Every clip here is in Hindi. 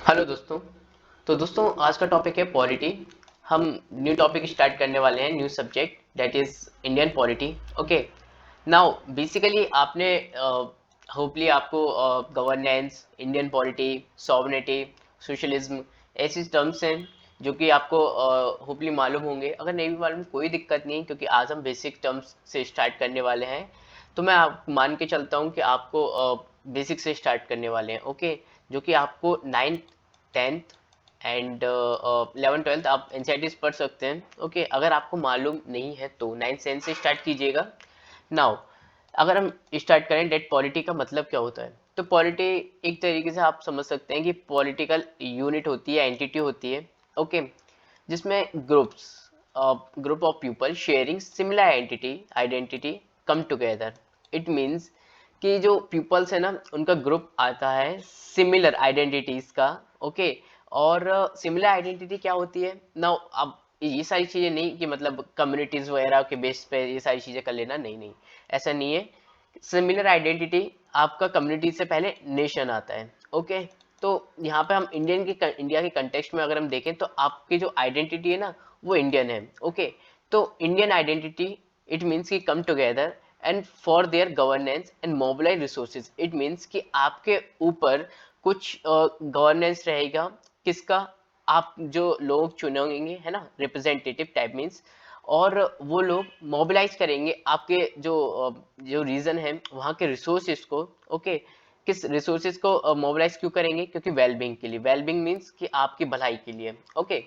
हेलो दोस्तों। तो दोस्तों आज का टॉपिक है पॉलिटी। हम न्यू टॉपिक स्टार्ट करने वाले हैं, new subject that is Indian polity. Okay. Now basically आपने होपली आपको governance, Indian polity, sovereignty, socialism ऐसी टर्म्स हैं जो कि आपको होपली मालूम होंगे। अगर नहीं भी मालूम कोई दिक्कत नहीं, क्योंकि आज हम बेसिक टर्म्स से स्टार्ट करने वाले हैं। तो मैं आप मान के चलता हूँ कि आपको बेसिक से स्टार्ट करने वाले हैं। ओके। जो कि आपको 9th 10th and 11th 12th आप एनसीईआरटी पढ़ सकते हैं। ओके। अगर आपको मालूम नहीं है तो 9th 10th से स्टार्ट कीजिएगा। नाउ अगर हम स्टार्ट करें डेट पॉलिटी का मतलब क्या होता है, तो पॉलिटी एक तरीके से आप समझ सकते हैं कि पॉलिटिकल यूनिट होती है, एंटिटी होती है। ओके। जिसमें group of people sharing similar identity come together. It means कि जो पीपल्स है ना, उनका ग्रुप आता है सिमिलर आइडेंटिटीज का। ओके। और सिमिलर आइडेंटिटी क्या होती है ना, अब ये सारी चीजें नहीं कि मतलब कम्युनिटीज वगैरह के बेस पे ये सारी चीजें कर लेना, नहीं नहीं, ऐसा नहीं है। सिमिलर आइडेंटिटी आपका कम्युनिटी से पहले नेशन आता है। ओके। तो यहाँ पे हम इंडिया के कंटेक्स्ट में अगर हम देखें तो आपकी जो आइडेंटिटी है ना, वो इंडियन है। ओके। तो इंडियन आइडेंटिटी इट मीन्स कि come together and for their governance and mobilise resources. It means कि आपके ऊपर कुछ गवर्नेंस रहेगा। किसका? आप जो लोग चुनेंगे है ना, रिप्रेजेंटेटिव टाइप मीन्स। और वो लोग मोबिलाइज करेंगे आपके जो रीजन है वहाँ के रिसोर्सेज को। ओके। किस रिसोर्सेज को मोबिलाइज क्यों करेंगे? क्योंकि वेलबींग के लिए। वेलबींग मीन्स कि आपकी भलाई के लिए। ओके।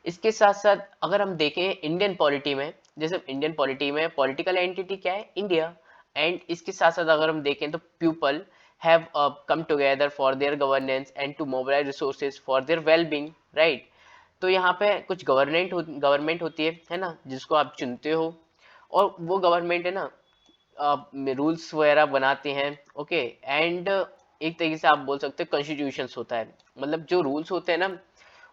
इसके साथ साथ अगर हम देखें इंडियन पॉलिटी में, जैसे इंडियन पॉलिटी में पॉलिटिकल एंटिटी क्या है? इंडिया। एंड इसके साथ साथ अगर हम देखें तो people have come together for their governance and to mobilise resources for their wellbeing, right. तो यहाँ पे कुछ गवर्नमेंट होती है ना, जिसको आप चुनते हो। और वो गवर्नमेंट है ना रूल्स वगैरह बनाते हैं। ओके। एंड एक तरीके से आप बोल सकते हो कॉन्स्टिट्यूशंस होता है। मतलब जो रूल्स होते हैं ना,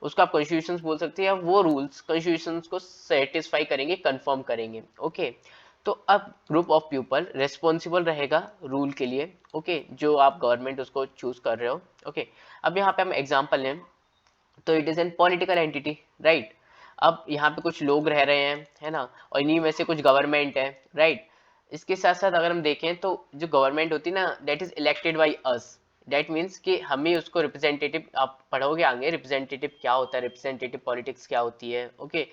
उसको आप कॉन्स्टिट्यूशंस बोल सकते हैं, या वो रूल्स कॉन्स्टिट्यूशंस को सेटिस्फाई करेंगे, कंफर्म करेंगे। ओके। तो अब ग्रुप ऑफ पीपल रेस्पॉन्सिबल रहेगा रूल के लिए। ओके। जो आप गवर्नमेंट उसको चूज कर रहे हो। ओके। अब यहाँ पे हम एग्जांपल लें तो it is an political entity, right. अब यहाँ पे कुछ लोग रह रहे हैं है ना, और इन्हीं में से कुछ गवर्नमेंट है, राइट। इसके साथ साथ अगर हम देखें तो जो गवर्नमेंट होती है ना, that is elected by us. That means कि हम ही उसको रिप्रेजेंटेटिव, आप पढ़ोगे आगे रिप्रेजेंटेटिव क्या होता है, रिप्रेजेंटेटिव पॉलिटिक्स क्या होती है। ओके।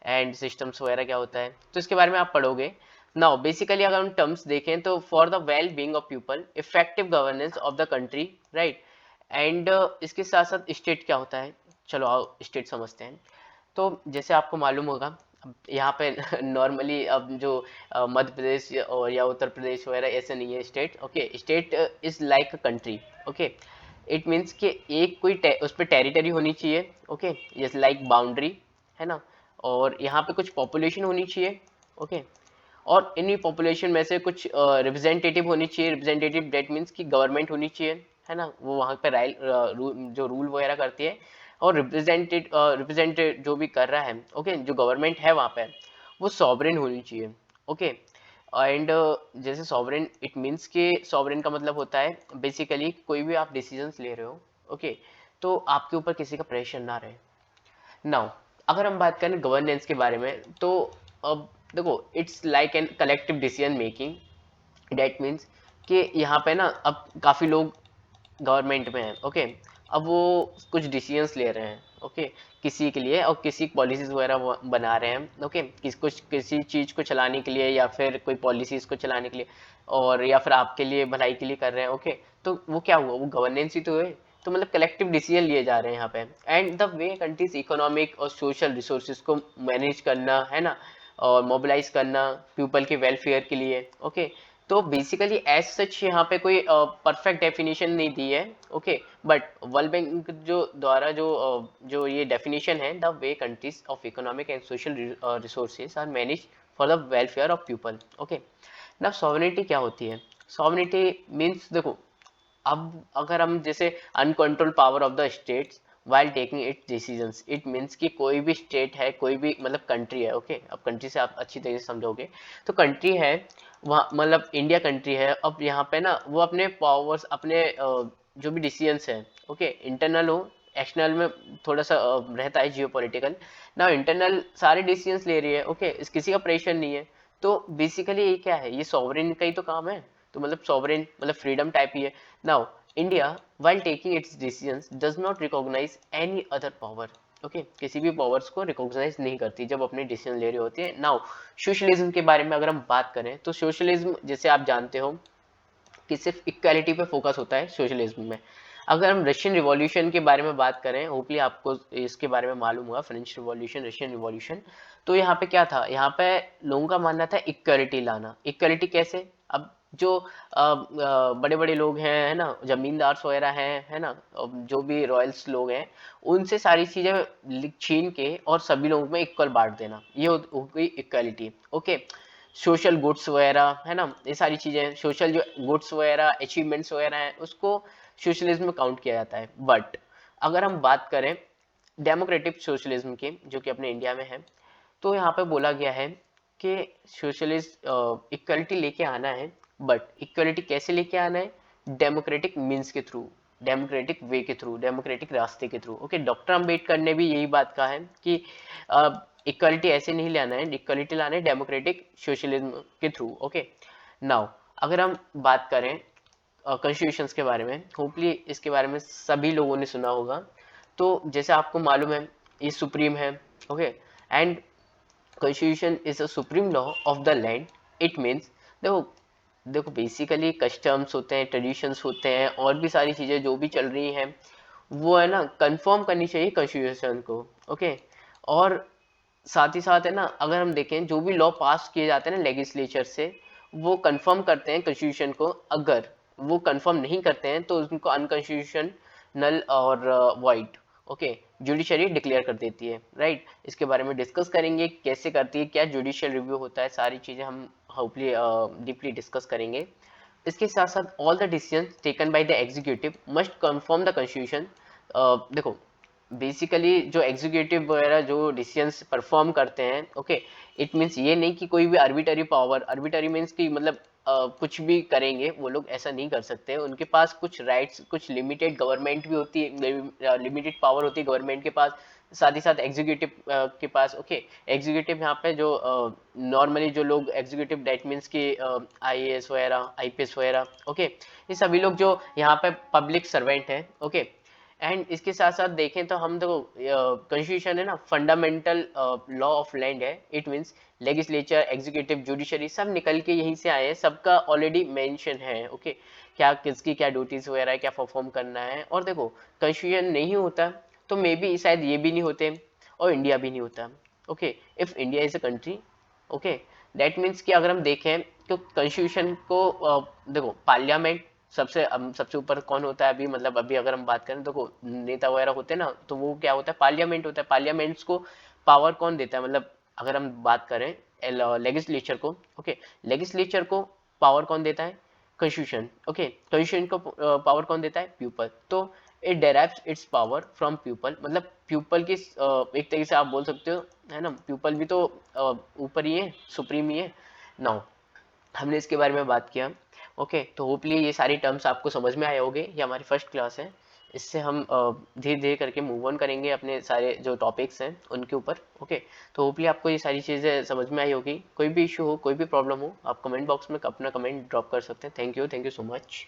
एंड सिस्टम्स वगैरह क्या होता है, तो इसके बारे में आप पढ़ोगे। नाउ बेसिकली अगर हम टर्म्स देखें तो for the well being of people, effective governance of the country, right. And इसके साथ साथ स्टेट क्या होता है, चलो आओ स्टेट समझते हैं। तो जैसे आपको मालूम होगा, अब यहाँ पे नॉर्मली अब जो मध्य प्रदेश और या उत्तर प्रदेश वगैरह ऐसे नहीं है state. Okay. State is like a country. Okay. It means कि एक कोई उस पर टेरिटरी होनी चाहिए। ओके। जैसे लाइक बाउंड्री है ना, और यहाँ पे कुछ पॉपुलेशन होनी चाहिए। ओके। और इन्हीं पॉपुलेशन में से कुछ रिप्रेजेंटेटिव होनी चाहिए। रिप्रेजेंटेटिव डेट मीन्स कि गवर्नमेंट होनी चाहिए, है ना, वो वहाँ पे जो रूल वगैरह करती है। और रिप्रेजेंटेड जो भी कर रहा है, ओके, जो गवर्नमेंट है वहाँ पे, वो सॉवरेन होनी चाहिए। ओके। एंड जैसे सॉवरेन इट मीन्स कि सॉवरेन का मतलब होता है बेसिकली कोई भी आप डिसीजंस ले रहे हो। ओके। तो आपके ऊपर किसी का प्रेशर ना रहे। नाउ अगर हम बात करें गवर्नेंस के बारे में तो अब देखो it's like an collective decision making. That means कि यहाँ पे ना अब काफ़ी लोग गवर्नमेंट में है। ओके। अब वो कुछ डिसीजंस ले रहे हैं। ओके। किसी के लिए, और किसी पॉलिसीज वगैरह वो बना रहे हैं। ओके। किसी चीज़ को चलाने के लिए, या फिर कोई पॉलिसीज को चलाने के लिए, और या फिर आपके लिए भलाई के लिए कर रहे हैं। ओके। तो वो क्या हुआ, वो गवर्नेंस ही तो है। तो मतलब कलेक्टिव डिसीजन लिए जा रहे हैं यहाँ पे। And the way countries economic और सोशल रिसोर्सेज को मैनेज करना है ना, और मोबिलाइज करना पीपल के वेलफेयर के लिए। ओके। तो बेसिकली एज सच यहाँ पे कोई परफेक्ट डेफिनेशन नहीं दी है। ओके। बट वर्ल्ड बैंक जो द्वारा जो ये डेफिनेशन है, the way countries of economic and social resources are manage for the welfare of people. Okay. ना सॉवरेनिटी क्या होती है? सॉवरेनिटी मीन्स देखो, अब अगर हम जैसे uncontrol power of the states while taking it decisions. It means कि कोई भी स्टेट है, कोई भी मतलब कंट्री है। ओके। अब कंट्री से आप अच्छी तरीके से समझोगे तो कंट्री है, वहाँ मतलब इंडिया कंट्री है। अब यहाँ पे ना वो अपने पावर्स, अपने जो भी डिसीजंस हैं, ओके, इंटरनल हो एक्सटर्नल में थोड़ा सा रहता है जियो पॉलिटिकल। ना इंटरनल सारे डिसीजंस ले रही है, ओके, इस किसी का प्रेशर नहीं है। तो बेसिकली ये क्या है, ये सॉवरेन का ही तो काम है। तो मतलब सॉवरेन मतलब फ्रीडम टाइप ही है। Now India while taking its decisions does not recognize any other power, okay, किसी भी पावर्स को रिकॉग्नाइज नहीं करती जब अपने डिसीजन ले रही होती है। नाउ सोशलिज्म के बारे में अगर हम बात करें तो सोशलिज्म जैसे आप जानते हो कि सिर्फ इक्वालिटी पे फोकस होता है सोशलिज्म में। अगर हम रशियन रिवॉल्यूशन के बारे में बात करें, होपली आपको इसके बारे में मालूम हुआ, फ्रेंच रिवॉल्यूशन, रशियन रिवॉल्यूशन। तो यहाँ पे क्या था, यहाँ पे लोगों का मानना था इक्वालिटी लाना। इक्वालिटी कैसे, अब जो बड़े बड़े लोग हैं, है ना, जमींदार वगैरह हैं, है ना, जो भी रॉयल्स लोग हैं, उनसे सारी चीजें छीन के और सभी लोगों में इक्वल बांट देना, ये हो गई इक्वालिटी। ओके, सोशल गुड्स वगैरह, है ना, ये सारी चीजें, सोशल जो गुड्स वगैरह, अचीवमेंट्स वगैरह हैं, उसको सोशलिज्म में काउंट किया जाता है। बट अगर हम बात करें डेमोक्रेटिक सोशलिज्म की, जो कि अपने इंडिया में है, तो यहाँ पे बोला गया है कि सोशलिस्ट इक्वलिटी लेके आना है, बट इक्वलिटी कैसे लेके आना है, डेमोक्रेटिक मीन्स के थ्रू, डेमोक्रेटिक वे के थ्रू, डेमोक्रेटिक रास्ते के थ्रू। ओके, डॉक्टर अम्बेडकर ने भी यही बात कहा है कि इक्वलिटी ऐसे नहीं लाना है, इक्वलिटी लाना है डेमोक्रेटिक सोशलिज्म के थ्रू। ओके, नाउ अगर हम बात करें कॉन्स्टिट्यूशंस के बारे में, होपली इसके बारे में सभी लोगों ने सुना होगा। तो जैसे आपको मालूम है ये सुप्रीम है, okay, and constitution is a supreme law of the land. It means, देखो देखो बेसिकली कस्टम्स होते हैं, ट्रेडिशंस होते हैं, और भी सारी चीज़ें जो भी चल रही हैं, वो है ना कंफर्म करनी चाहिए कॉन्स्टिट्यूशन को। ओके, और साथ ही साथ है ना, अगर हम देखें जो भी लॉ पास किए जाते हैं ना लेजिस्लेचर से, वो कंफर्म करते हैं कॉन्स्टिट्यूशन को। अगर वो कंफर्म नहीं करते हैं तो उनको अनकॉन्स्टिट्यूशनल और वाइड, ओके, जुडिशरी डिक्लेयर कर देती है, राइट। इसके बारे में डिस्कस करेंगे कैसे करती है, क्या जुडिशियल रिव्यू होता है, सारी चीज़ें हम होपली डीपली डिस्कस करेंगे। इसके साथ साथ all the decision taken by the executive must confirm the constitution. देखो बेसिकली जो एग्जीक्यूटिव वगैरह जो डिसीजंस परफॉर्म करते हैं, ओके, इट मीन्स ये नहीं कि कोई भी आर्बिटरी पावर, आर्बिटरी मीन्स कि मतलब कुछ भी करेंगे वो लोग, ऐसा नहीं कर सकते। उनके पास कुछ राइट्स, कुछ लिमिटेड गवर्नमेंट भी होती है, लिमिटेड पावर होती है गवर्नमेंट के पास, साथ ही साथ एग्जीक्यूटिव के पास। ओके, एग्जीक्यूटिव यहाँ पे जो नॉर्मली जो लोग एग्जीक्यूटिव डेट मीन्स की आईएएस वगैरह, आईपीएस वगैरह, ओके, ये सभी लोग जो यहाँ पे पब्लिक सर्वेंट हैं। ओके, एंड इसके साथ साथ देखें तो हम देखो कॉन्स्टिट्यूशन है ना, फंडामेंटल लॉ ऑफ लैंड है। It means legislature, executive, judiciary सब निकल के यहीं से आए हैं, सबका ऑलरेडी मेंशन है। ओके, क्या किसकी क्या ड्यूटीज वगैरह है, क्या परफॉर्म करना है। और देखो कॉन्स्टिट्यूशन नहीं होता तो मे बी शायद ये भी नहीं होते और इंडिया भी नहीं होता। Okay, if India is a country, okay, that means कि अगर हम देखें तो कॉन्स्टिट्यूशन को देखो पार्लियामेंट सबसे ऊपर कौन होता है अभी, मतलब अभी अगर हम बात करें तो नेता वगैरह होते हैं ना, तो वो क्या होता है, पार्लियामेंट होता है। पार्लियामेंट्स को पावर कौन देता है, मतलब अगर हम बात करें लेजिस्लेचर को, ओके, लेजिस्लेचर को पावर कौन देता है, कॉन्स्टिट्यूशन। ओके, कॉन्स्टिट्यूशन को पावर कौन देता है, पीपल। तो it डेराइव्स it's power from people, मतलब पीपल की एक तरीके से आप बोल सकते हो, है ना, पीपल भी तो ऊपर ही है, सुप्रीम ही है। नाउ हमने इसके बारे में बात किया। ओके, तो होपली ये सारी टर्म्स आपको समझ में आए होंगे। ये हमारी फर्स्ट क्लास है, इससे हम धीरे धीरे करके मूव ऑन करेंगे अपने सारे जो टॉपिक्स हैं उनके ऊपर। ओके, तो होपली आपको ये सारी चीज़ें समझ में आई होगी। कोई भी इशू हो, कोई भी प्रॉब्लम हो, आप कमेंट बॉक्स में अपना कमेंट ड्रॉप कर सकते हैं। Thank you so much.